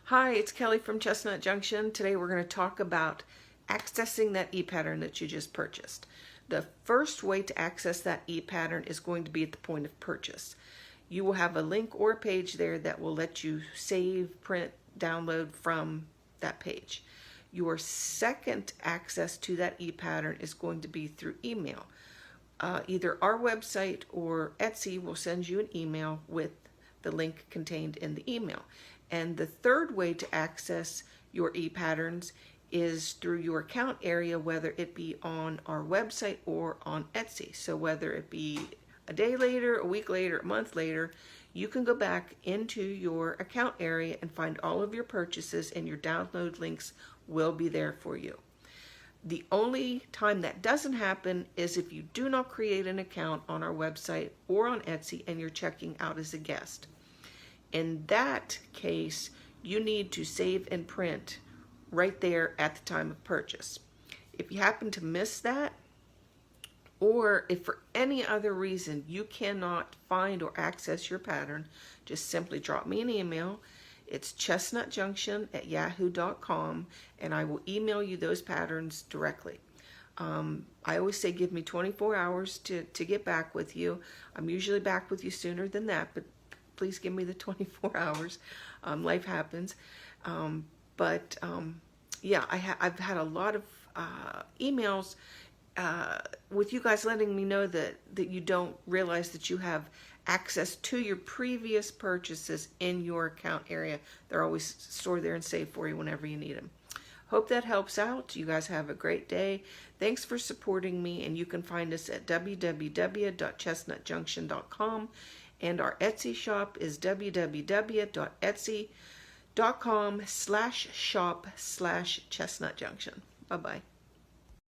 Hi, it's Kelly from Chestnut Junction. Today we're going to talk about accessing that ePattern that you just purchased. The first way to access that ePattern is going to be at the point of purchase. You will have a link or a page there that will let you save, print, download from that page. Your second access to that ePattern is going to be through email. Either our website or Etsy will send you an email with the link contained in the email. And the third way to access your ePatterns is through your account area, whether it be on our website or on Etsy. So whether it be a day later, a week later, a month later, you can go back into your account area and find all of your purchases, and your download links will be there for you. The only time that doesn't happen is if you do not create an account on our website or on Etsy and you're checking out as a guest. In that case, you need to save and print right there at the time of purchase. If you happen to miss that, or if for any other reason you cannot find or access your pattern, just simply drop me an email. It's chestnutjunction@yahoo.com, and I will email you those patterns directly. I always say give me 24 hours to get back with you. I'm usually back with you sooner than that, but please give me the 24 hours. Life happens. Yeah, I've had a lot of emails with you guys letting me know that you don't realize that you have access to your previous purchases in your account area. They're always stored there and saved for you whenever you need them. Hope that helps out. You guys have a great day. Thanks for supporting me, and you can find us at www.chestnutjunction.com, and our Etsy shop is www.etsy.com/shop/chestnutjunction. Bye-bye.